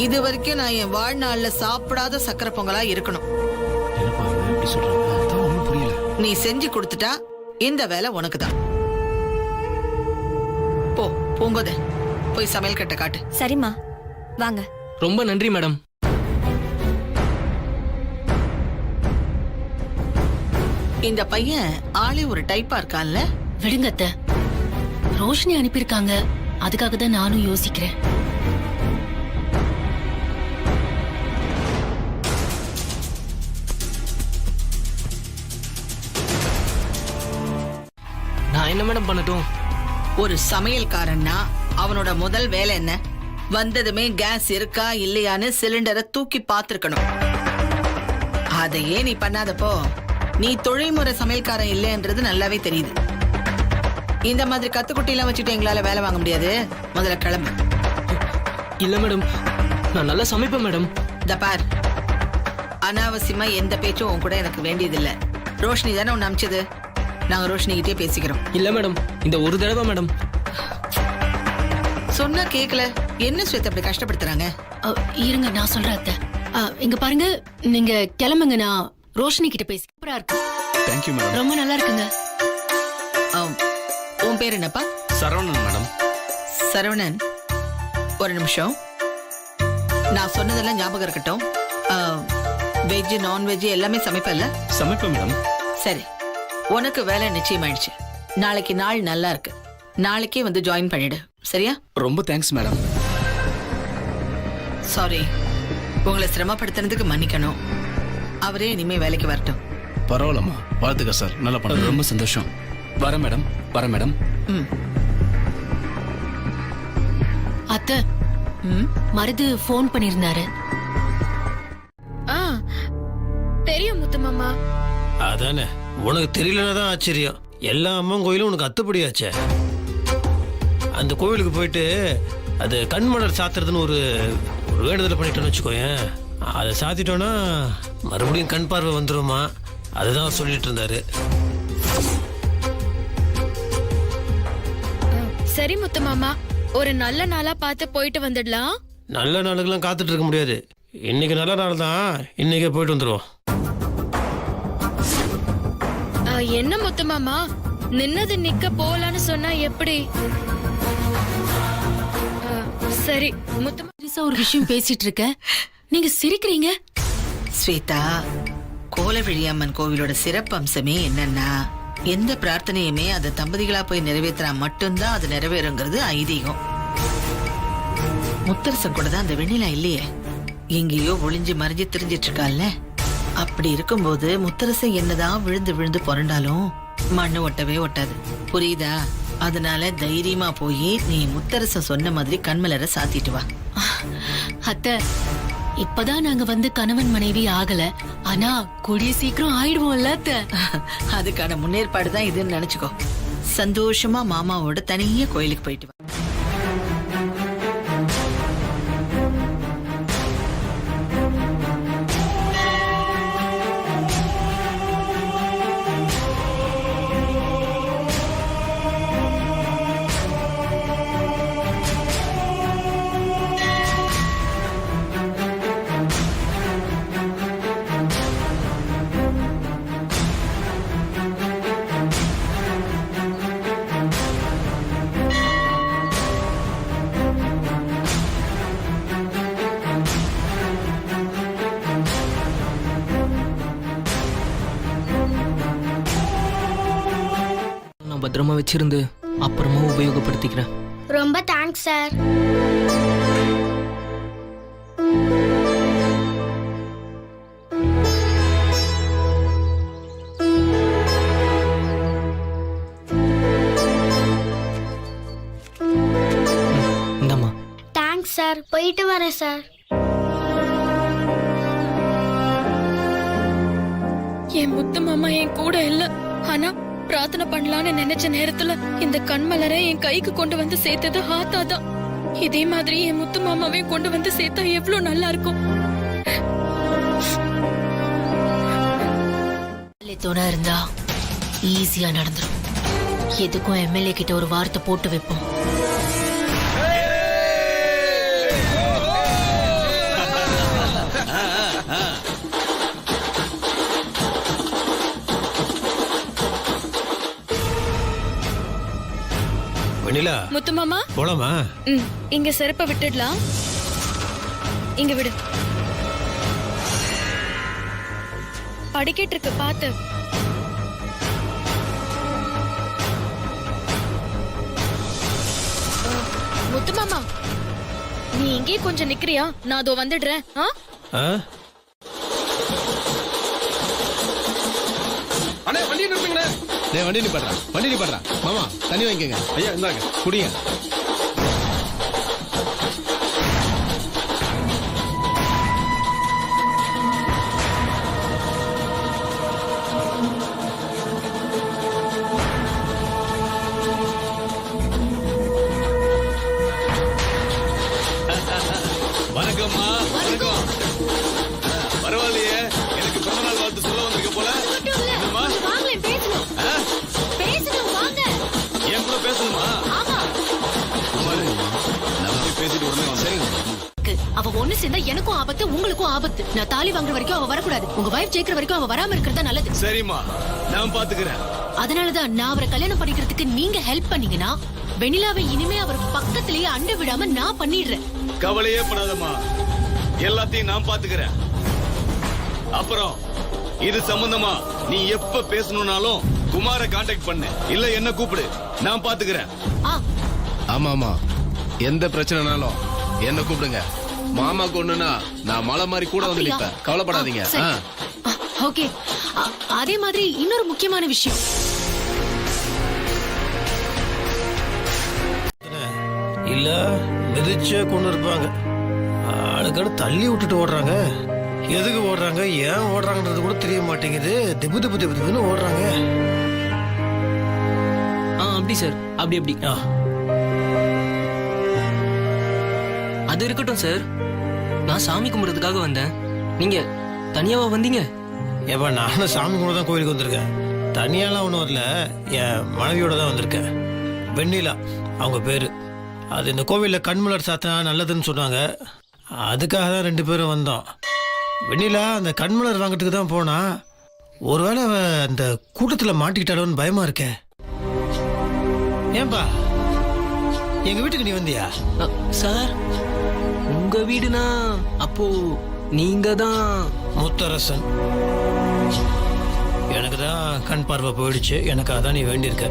இது வரைக்கும் நான் என் வாழ்நாள்ல சாப்பிடாத சக்கரை பொங்கலா இருக்கணும். நீ செஞ்சு கொடுத்துட்டா இந்த வேலை உனக்குதான். போ பூங்கோத, போய் சமையல் கட்ட காட்டு. சரிம்மா, வாங்க. ரொம்ப நன்றி மேடம். இந்த பையன் ஆளே ஒரு டைப்பா இருக்கான்ல. விடுங்க அத்தை, ரோஷினி அனுப்பியிருக்காங்க. அதுக்காக தான் நானும் யோசிக்கிறேன். நான் என்ன மேடம் பண்ணட்டும்? ஒரு சமையல்காரன்னா அவனோட முதல் வேலை என்ன? வந்ததுமே கேஸ் இருக்கா இல்லையான்னு சிலிண்டரை தூக்கி பார்த்திருக்கணும். அதையே நீ பண்ணாதப்போ நீ தொழில்முறை சமையல்காரன் இல்லைன்றது நல்லாவே தெரியுது. இந்த மாதிரி கத்துக்குட்டிலாம் வச்சுட்டு எங்களால வேலை வாங்க முடியாது. முதல்ல கிளம்பு. இல்ல மேடம், நான் நல்லா சமைப்பேன் மேடம். இந்த பார், அனாவசியமா எந்த பேச்சும் உன் கூட எனக்கு வேண்டியதில்லை. ரோஷினி தானே உன்னை அமிச்சது. நாங்க ரோஷினி கிட்டே பேசிக்கிறோம். இல்ல மேடம், இந்த ஒரு தடவை மேடம். சொன்னா கேக்கல. என்ன ஸ்வேதா அப்படி கஷ்டப்படுத்துறாங்க? இருங்க நான் சொல்றேன் அத்தை. இங்க பாருங்க, நீங்க கிளம்புங்க, நான் ரோஷினி கிட்ட பேசி. சூப்பரா இருக்கு. Thank you madam. ரொம்ப நல்லா இருக்குங்க. உன் பேர் என்னப்பா? சரவணன் மேடம். சரவணன், ஒரு நிமிஷம். நான் சொன்னதெல்லாம் ஞாபகம் இருக்கட்டும். வெஜ் நான்வெஜ் எல்லாமே சமைப்பல்ல? சமைப்பேன் மேடம். சரி, உனக்கு வேலை நிச்சயமாயிடுச்சு. நாளைக்கு நாள் நல்லா இருக்கு. நாளைக்கே வந்து ஜாயின் பண்ணிடு, சரியா? ரொம்ப தேங்க்ஸ் மேடம். சாரி, உங்களை சிரமப்படுத்தினதுக்கு மன்னிக்கணும். அவரே இனிமே வேலைக்கு வரட்டும். பரவாயில்லம்மா, வாழ்த்துக்க சார். நல்லா பண்ண. ரொம்ப சந்தோஷம். வரேன் மேடம். வரேன் மேடம். அத்தை, மருது ஃபோன் பண்ணிருந்தாரு. தெரியும் முத்து மாமா. அதானே, உனக்கு தெரியலன்னா தான் ஆச்சரியம். எல்லா அம்மன் கோயிலும் உனக்கு அத்துப்படியாச்சே. அந்த கோவிலுக்கு போயிட்டு அது கண்மலர் சாத்துறதுன்னு ஒரு வேண்டுதலை பண்ணிட்டோன்னு வச்சுக்கோயேன். அதை சாத்திட்டோன்னா மறுபடியும் கண் பார்வை வந்துருமா. அதுதான் சொல்லிட்டு இருந்தாரு. சரி முத்து மாமா, ஒரு நல்ல நாளா பார்த்து போயிட்டு வந்துடலாம். நல்ல நாளுக்கெல்லாம் காத்துட்டு இருக்க முடியாது. இன்னைக்கு நல்ல நாள் தான், இன்னைக்கே போயிட்டு வந்துருவோம். என்ன முத்து மாமா, நின்னது நிக்க போலான்னு சொன்னா எப்படி? சரி முத்து பெருசா ஒரு விஷயம் பேசிட்டு இருக்க, நீங்க சிரிக்கிறீங்க. ஸ்வேதா, கோலவிழியம்மன் கோவிலோட சிறப்பு அம்சமே என்னன்னா, எந்த பிரார்த்தனையுமே அது தம்பதிகளா போய் நிறைவேற்றினா மட்டும்தான் அது நிறைவேறுங்கிறது ஐதீகம். முத்தரசன் கூட தான் அந்த வெண்ணிலா இல்லையே, எங்கேயோ ஒளிஞ்சு மறைஞ்சு திரிஞ்சிட்டு இருக்கால. அப்படி இருக்கும்போது முத்தரசன் என்னதான் விழுந்து விழுந்து புரண்டாலும் மண்ணு ஒட்டவே ஒட்டாது, புரியுதா? அதனால தைரியமா போய் நீ முத்தரசன் சொன்ன மாதிரி கண்மலரை சாத்திட்டு வா. அத்தை, இப்பதான் நாங்க வந்து கணவன் மனைவி ஆகல, ஆனா கூடிய சீக்கிரம் ஆயிடுவோம்ல அத்தை. அதுக்கான முன்னேற்பாடு தான் இதுன்னு நினைச்சுக்கோ. சந்தோஷமா மாமாவோட தனியா கோயிலுக்கு போயிட்டு வா. பத்திரமா வச்சிருந்து அப்புறமா உபயோகப்படுத்திக்கிறேன். ரொம்ப தேங்க்ஸ் சார். இந்தாம்மா. Thanks sir. போயிட்டு வரேன் சார். என் முத்து மாமா என் கூட இல்ல, ஆனா பிரார்த்தனை பண்ணலான்னு நினைச்ச நேரத்துல இந்த கண்மலரை என் கைக்கு கொண்டு வந்து சேர்த்தது ஆத்தா தான். இதே மாதிரி என் முத்து மாமாவையும் கொண்டு வந்து சேர்த்தா எவ்வளவு நல்லா இருக்கும். துணை இருந்தா ஈஸியா நடந்துரும். எதுக்கும் எம்எல்ஏ கிட்ட ஒரு வார்த்தை போட்டு வைப்போம். வெண்ணிலா, முத்து மாமா போலாமா? இங்க செருப்ப விட்டுடலாம். இங்க விடு. படிக்கிட்டு இருக்கு, பாத்து. முத்து மாமா, நீ இங்கே கொஞ்சம் நிக்கிறியா? நான் அதோ வந்துடுறேன். அண்ணே, வண்டியை நிறுத்துங்கண்ணே. டேய் வண்டி நிப்பாடுறா மாமா தண்ணி வாங்கிக்கங்க. ஐயா இந்தாங்க குடிங்க. வணக்கம்மா. வணக்கம். பரவாயில்லையே, எனக்கு பிறந்தநாள் வாழ்த்து சொல்ல வந்திருக்க போல. என்னம்மா? என் கூட பேசணுமா? குமாரு, நம்ம போய் பேசிட்டு உடனே வந்தேன். அவ ஒண்ணு சேர்ந்தா எனக்கும் ஆபத்து உங்களுக்கும் ஆபத்து. நான் தாலி வாங்குற வரைக்கும் அவ வரக்கூடாது. உங்க வைஃப் ஜெயிக்கிற வரைக்கும் அவ வராம இருக்கிறதா நல்லது. சரிம்மா, நான் பாத்துக்கிறேன். அதனாலதான் நான் அவரை கல்யாணம் பண்ணிக்கிறதுக்கு நீங்க ஹெல்ப் பண்ணீங்கன்னா வெண்ணிலாவை இனிமே அவர் பக்கத்திலேயே அண்ட விடாம நான் பண்ணிடுறேன். கவலையே படாதம்மா, எல்லாத்தையும் நான் பாத்துக்கிறேன். அப்புறம் இது சம்பந்தமா நீ எப்ப பேசணும்னாலும் குமார கான்டாக்ட் பண்ணு, இல்ல என்ன கூப்பிடு, நான் பாத்துக்கிறேன். ஆமா எந்த பிரச்சனைனாலும் என்ன கூப்பிடுங்க. மாமாக்கு ஒண்ணுனா நான் மலை மாதிரி கூட வந்து நிப்பேன். கவலைப்படாதீங்க. ஓகே. அதே மாதிரி இன்னொரு முக்கியமான விஷயம். இல்ல மிதிச்சே கொண்டு இருப்பாங்க. ஆளுக்கடு தள்ளி விட்டுட்டு ஓடுறாங்க. எதுக்கு ஓடுறாங்க, ஏன் ஓடுறாங்கன்றது கூட தெரிய மாட்டேங்குது. திப்பு திப்பு திப்பு திப்புன்னு ஓடுறாங்க. அப்படி சார், அப்படி அது இருக்கட்டும் சார். நான் சாமி கும்பிடுறதுக்காக வந்தேன். நீங்க தனியாவா வந்தீங்க? ஏப்பா, நானும் சாமி கும்பிட தான் கோயிலுக்கு வந்திருக்கேன். தனியாலாம் ஒன்றும் வரல, என் மனைவியோட தான் வந்திருக்கேன். வெண்ணிலா அவங்க பேரு. அது இந்த கோவிலில் கண்மலர் சாத்தினா நல்லதுன்னு சொன்னாங்க. அதுக்காக தான் 2 பேரும் வந்தோம். வெண்ணிலா அந்த கண்மலர் வாங்கிறதுக்கு தான் போனா, ஒருவேளை அவ அந்த கூட்டத்தில் மாட்டிக்கிட்டாலோன்னு பயமா இருக்க. ஏன்பா எங்க வீட்டுக்கு நீ வந்தியா? சார், உங்க வீடுனா அப்போ நீங்க தான் முத்தரசன். எனக்கு தான் கண் பார்வை போயிடுச்சு, எனக்கு அதான் நீ வேண்டியிருக்க.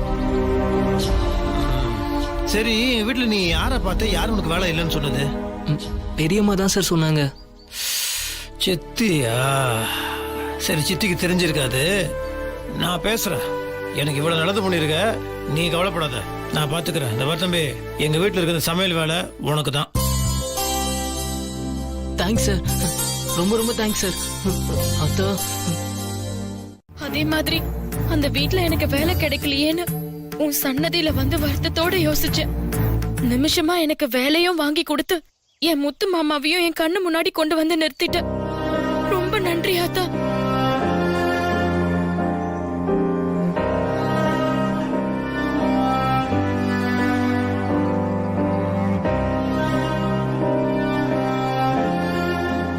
சரி, வீட்டில் நீ யாரை பார்த்த? யாரும் உனக்கு வேலை இல்லைன்னு சொன்னது? பெரியம்மா தான் சார் சொன்னாங்க. சித்தியா? சரி, சித்திக்கு தெரிஞ்சிருக்காது, நான் பேசுறேன். எனக்கு இவ்வளவு நல்லது பண்ணிருக்க, நீ கவலைப்படாத, நான் பாத்துக்கிறேன். இந்த மாதிரி தம்பி, எங்க வீட்டுல இருக்கிற சமையல் வேலை உனக்கு தான். தேங்க்ஸ் சார், ரொம்ப ரொம்ப தேங்க்ஸ் சார். அத்தா, அதே மாதிரி அந்த வீட்ல எனக்கு வேலை கிடைக்கலையேன்னு உன் சன்னதியில வந்து வருத்தத்தோட யோசிச்சேன். நிமிஷமா எனக்கு வேலையும் வாங்கி கொடுத்து என் முத்து மாமாவையும் என் கண்ணு முன்னாடி கொண்டு வந்து நிறுத்திட்ட. ரொம்ப நன்றி ஆத்தா.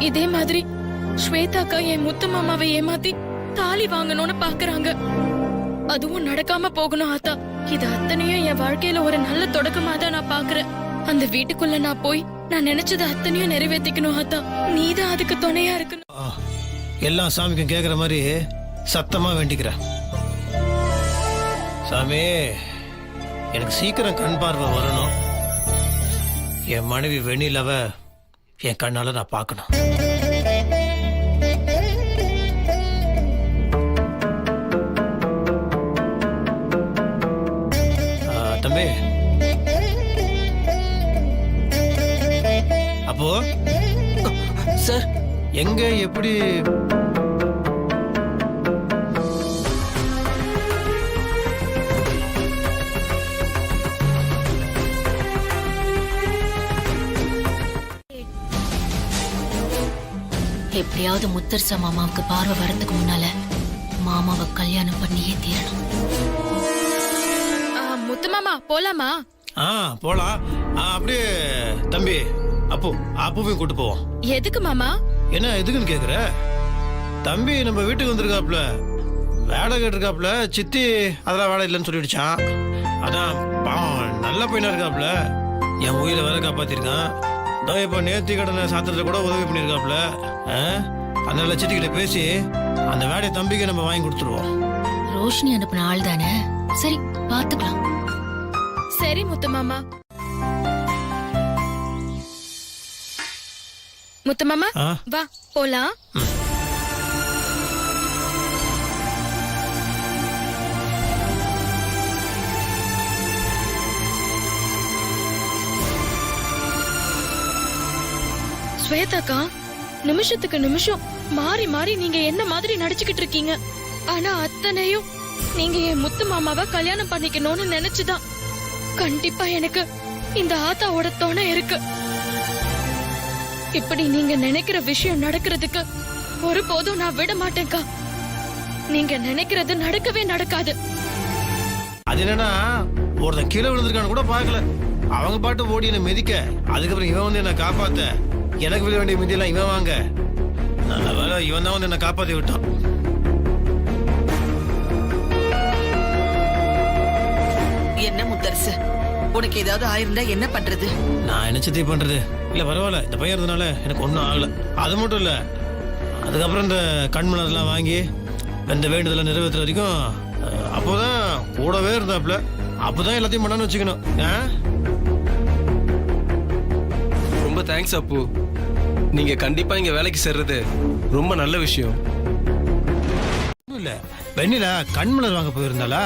இதே மாதிரி ஸ்வேதாக்கா என் முத்து மாமாவை ஏமாத்தி தாலி வாங்கணும்னு பாக்குறாங்க. அதுவும் நடக்காம போகணும் ஆத்தா. இது அத்தனையும் என் வாழ்க்கையில ஒரு நல்ல தொடக்கமா தான் நான் பாக்குறேன். அந்த வீட்டுக்குள்ள நான் போய் நான் நினைச்சது அத்தனையும் நிறைவேற்றிக்கணும் ஆத்தா. நீதான் அதுக்கு துணையா இருக்கணும். எல்லாம் சாமிக்கும் கேக்குற மாதிரி சத்தமா வேண்டிக்கிறேன். சாமி, எனக்கு சீக்கிரம் கண் பார்வை வரணும். என் மனைவி வெண்ணிலவ என் கண்ணால நான் பார்க்கணும். தம்பி, அப்போ சார் எங்க எப்படி? எப்படியாவது முத்தரச மாமாவுக்கு பார்வை வரதுக்கு முன்னால மாமாவை கல்யாணம் பண்ணியே தீரணும். முத்து மாமா போலாமா? போலாம். அப்படியே தம்பி, அப்புவையும் கூட்டு போவோம். எதுக்கு மாமா? என்ன எதுக்குன்னு கேக்குற? தம்பி நம்ம வீட்டுக்கு வந்திருக்காப்ல, வேலை கேட்டிருக்காப்ல. சித்தி அதெல்லாம் வேலை இல்லைன்னு சொல்லிடுச்சான். அதான் பாவம் நல்ல பையனா இருக்காப்ல, என் உயிரை வேலை காப்பாத்திருக்கான். இப்ப நேர்த்தி கடனை சாத்திரத்தை கூட உதவி பண்ணிருக்காப்ல. அதனால சித்திக்கிட்ட பேசி அந்த வேலையை தம்பிக்கு நம்ம வாங்கி கொடுத்துருவோம். ரோஷினி அனுப்பின ஆள் தானே, சரி பாத்துக்கலாம். சரி முத்து மாமா. முத்து மாமா வா போலாம். ஸ்வேதாக்கா, நிமிஷத்துக்கு நிமிஷம் மாறி மாறி நீங்க என்ன மாதிரி நடிச்சுக்கிட்டு இருக்கீங்க. ஆனா அத்தனையும் நீங்க என் முத்து மாமாவை கல்யாணம் பண்ணிக்கணும்னு நினைச்சுதான். கண்டிப்பா எனக்கு இந்த ஆத்தாவோட துணை இருக்கு. இப்படி நீங்க நினைக்கிற விஷயம் நடக்கிறதுக்கு ஒருபோதும் நான் விட மாட்டேன்க்கா. நீங்க நினைக்கிறது நடக்கவே நடக்காது. அது என்னன்னா ஒருத்தன் கீழே விழுந்திருக்கான்னு கூட பார்க்கல. அவங்க பாட்டு ஓடி என்ன மிதிக்க, அதுக்கப்புறம் இவன் வந்து என்ன காப்பாத்த, எனக்கு விழ வேண்டிய மிதியெல்லாம் இவன் வாங்க. நல்ல வேலை இவன் தான் வந்து என்ன காப்பாத்தி விட்டான். என்ன முத்தரசு, உனக்கு ஏதாவது ஆயிருந்தா என்ன பண்றது? நான் என்ன சித்தி பண்றது? இல்ல பரவாயில்ல, இந்த பையன் இருந்தனால எனக்கு ஒன்றும் ஆகல. அது மட்டும் இல்ல, அதுக்கப்புறம் இந்த கண்மலர்லாம் வாங்கி இந்த வேண்டுதலை நிறைவேற்றுற வரைக்கும் அப்போதான் கூடவே இருந்தாப்புல. அப்போதான் எல்லாத்தையும் பண்ணான்னு வச்சுக்கணும். ரொம்ப தேங்க்ஸ் அப்பு. நீங்க கண்டிப்பா இங்க வேலைக்கு சேர்றது ரொம்ப நல்ல விஷயம். இல்ல வெண்ணிலா கண்மலர் வாங்க போயிருந்தாளா,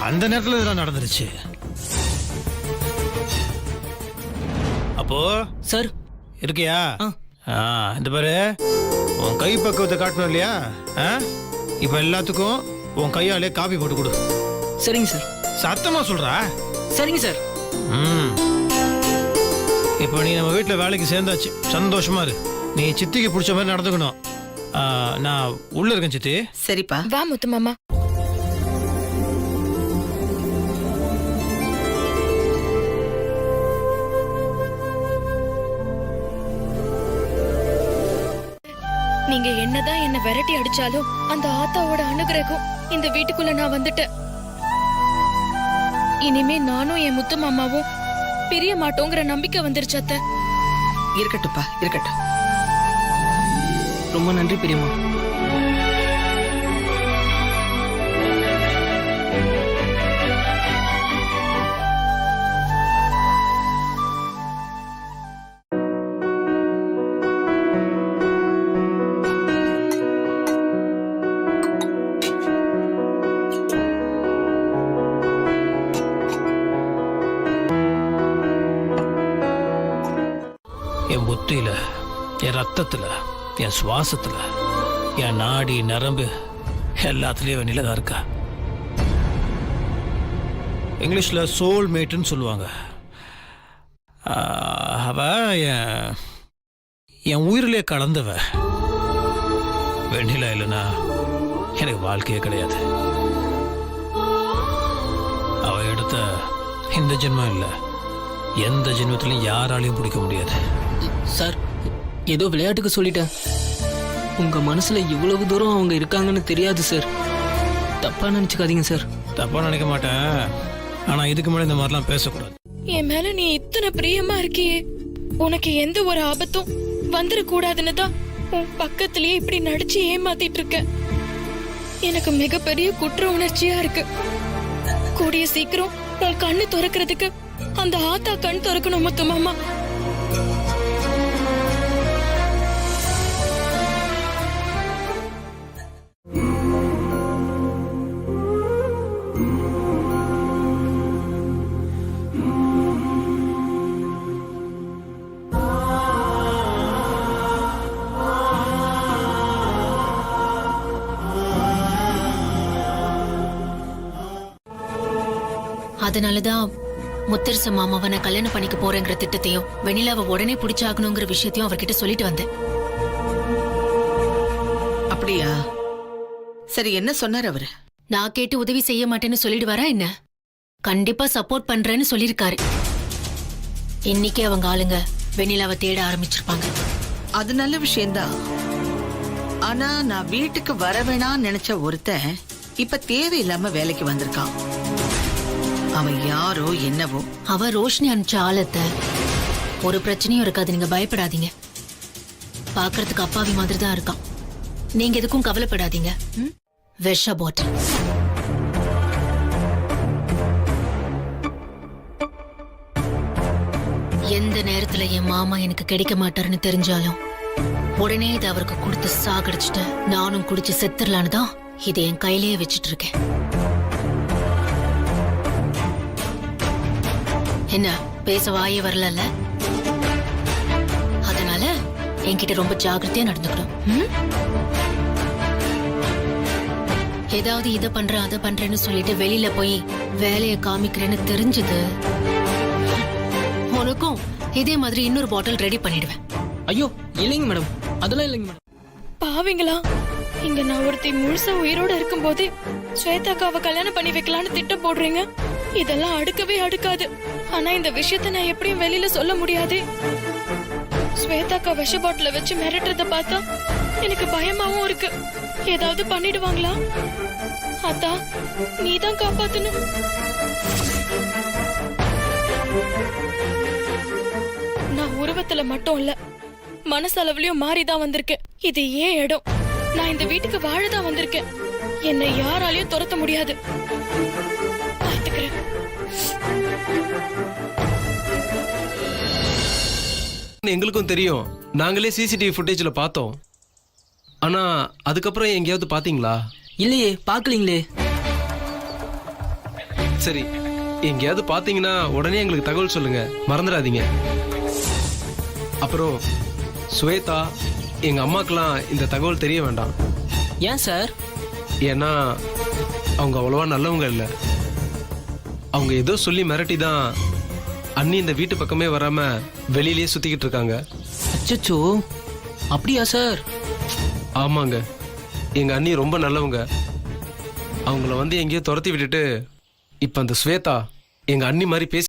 அந்த நேரத்துல இதெல்லாம் நடந்துருச்சு. அப்போ சார் இருக்கியா? இந்த பாரு, உன் கை பக்குவத்தை காட்டணும் இல்லையா? இப்ப எல்லாத்துக்கும் உன் கையாலே காபி போட்டு கொடு. சரிங்க சார். சத்தமா சொல்றா. சரிங்க சார். இப்போ நீ நம்ம வீட்டில் வேலைக்கு சேர்ந்தாச்சு, சந்தோஷமா இரு. நீ சித்திக்கு பிடிச்ச மாதிரி நடந்துக்கணும். நான் உள்ள இருக்கேன் சித்தி. சரிப்பா. வா முத்து மாமா. நீங்க என்னதான் என்ன விரட்டி அடிச்சாலும் அந்த ஆத்தாவோட அனுகிரகம் இந்த வீட்டுக்குள்ள நான் வந்துட்டேன். இனிமே நானும் என் முத்து மாமாவும் பிரிய மாட்டோங்கிற நம்பிக்கை வந்துருச்சு அத்தை. இருக்கட்டும்ப்பா, இருக்கட்டும். ரொம்ப நன்றி பெரியம்மா. என் புத்தியில, என் ரத்தத்துல, என் சுவாசத்துல, என் நாடி நரம்பு எல்லாத்துலயும் வெண்ணில தான் இருக்கா. இங்கிலீஷ்ல சோல் மேட்டுன்னு சொல்லுவாங்க. அவ என் உயிரிலே கலந்தவ. வெண்ணிலா இல்லைன்னா எனக்கு வாழ்க்கையே கிடையாது. அவ எடுத்த இந்த ஜென்மம் இல்லை, எந்த ஜென்மத்திலையும் யாராலையும் பிடிக்க முடியாது. சார், ஏதோ விளையாட்டுக்கு சொல்லிட்டேன். உங்க மனசுல இவ்வளவு தூரம் அவங்க இருக்காங்கன்னு தெரியாது சார். தப்பா நினைச்சுக்காதீங்க சார். தப்பா நினைக்க மாட்டேன், ஆனா இதுக்கு மேல இந்த மாதிரிலாம் பேசக்கூடாது. என் மேல நீ இத்தனை பிரியமா இருக்கியே, உனக்கு எந்த ஒரு ஆபத்தும் வந்துடக்கூடாதுன்னு தான் உன் பக்கத்திலேயே இப்படி நடிச்சு ஏமாத்திட்டு இருக்க. எனக்கு மிகப்பெரிய குற்ற உணர்ச்சியா இருக்கு. கூடிய சீக்கிரம் உன் கண்ணு திறக்கிறதுக்கு அந்த ஆத்தா கண் திறக்கணும் முத்து மாமா. அதனாலதான் முத்தரச மாமாவை நான் கல்யாணம் பண்ணிக்க போறேங்கிற திட்டத்தையும் வெண்ணிலாவை உடனே பிடிச்சாகணுங்கிற விஷயத்தையும் அவர்கிட்ட சொல்லிட்டு வந்தேன். அப்படியா? சரி, என்ன சொன்னார் அவரு? நான் கேட்டு உதவி செய்ய மாட்டேன்னு சொல்லிடுவாரா என்ன? கண்டிப்பா சப்போர்ட் பண்றேன்னு சொல்லிருக்காரு. இன்னைக்கே அவங்க ஆளுங்க வெண்ணிலாவை தேட ஆரம்பிச்சிருப்பாங்க. அது நல்ல விஷயம்தான். ஆனா நான் வீட்டுக்கு வர வேணாம்னு நினைச்ச ஒருத்தன் இப்ப தேவையில்லாம வேலைக்கு வந்திருக்கான். அவன் யாரோ என்னவோ. அவ ரோஷினி அனுப்பிச்ச ஆளத்தை. ஒரு பிரச்சனையும் இருக்காது, நீங்க பயப்படாதீங்க. பாக்குறதுக்கு அப்பாவி மாதிரி தான் இருக்கான். நீங்க எதுக்கும் கவலைப்படாதீங்க. விஷ பாட்டில். எந்த நேரத்துல என் மாமா எனக்கு கிடைக்க மாட்டாருன்னு தெரிஞ்சாலும் உடனே இதை அவருக்கு கொடுத்து சாகடிச்சுட்டு நானும் குடிச்சு செத்துடலான்னு தான் இதை என் கையிலேயே வச்சுட்டு இருக்கேன். என்ன பேச வாயே வரல, அதனால என்கிட்ட ரொம்ப ஜாக்கிரதையா நடந்துக்கணும். ம்? ஏதாவது இதை பண்றேன் அதை பண்றேன்னு சொல்லிட்டு வெளியில போய் வேலையை காமிக்கிறேன்னு தெரிஞ்சது, உனக்கும் இதே மாதிரி இன்னொரு பாட்டில் ரெடி பண்ணிடுவேன். ஐயோ இல்லைங்க மேடம், அதெல்லாம் இல்லைங்க மேடம். பாவிங்களா, இங்க நான் ஒருத்தி முழுசா உயிரோட இருக்கும்போது ஸ்வேதாக்காவை கல்யாணம் பண்ணி வைக்கலான்னு திட்டம் போடுறீங்க. இதெல்லாம் அடுக்கவே அடுக்காது. ஆனா இந்த விஷயத்த நான் எப்படியும் வெளியில சொல்ல முடியாது. ஸ்வேதாக்கா விஷ பாட்டில வச்சு மிரட்டுறத பார்த்தா எனக்கு பயமாவும் இருக்கு. ஏதாவது பண்ணிடுவாங்களா? அத்தா, நீதான் காப்பாத்தணும். நான் உருவத்துல மட்டும் இல்ல, மனசளவுலயும் மாறிதான் வந்திருக்கேன். இது ஏன் இடம். நான் இந்த வீட்டுக்கு வாழதான் வந்திருக்கேன். என்னை யாராலையும் துரத்த முடியாது. பார்த்துக்கிறேன். எங்களுக்கும் தெரியும், நாங்களே சிசிடிவி ஃபுட்டேஜ்ல பார்த்தோம். ஆனா அதுக்கப்புறம் எங்கேயாவது பாத்தீங்களா? இல்லையே, பார்க்கலீங்களே. சரி, எங்கேயாவது பாத்தீங்கன்னா உடனே எங்களுக்கு தகவல் சொல்லுங்க, மறந்துடாதீங்க. அப்புறம் ஸ்வேதா, எங்க அம்மாக்கெல்லாம் இந்த தகவல் தெரிய வேண்டாம். ஏன் சார்? ஏன்னா அவங்க அவ்வளவா நல்லவங்க இல்லை. அவங்க ஏதோ சொல்லி மிரட்டி தான் அண்ணி இந்த வீட்டு பக்கமே வராம வெளியிலேயே சுத்திக்கிட்டு இருக்காங்க. அச்சச்சோ, அப்படியா சார்? ஆமாங்க, எங்க அண்ணி ரொம்ப நல்லவங்க. அவங்கள வந்து எங்கேயோ துரத்தி விட்டுட்டு இப்ப அந்த ஸ்வேதா எங்க அண்ணி மாதிரி பேசி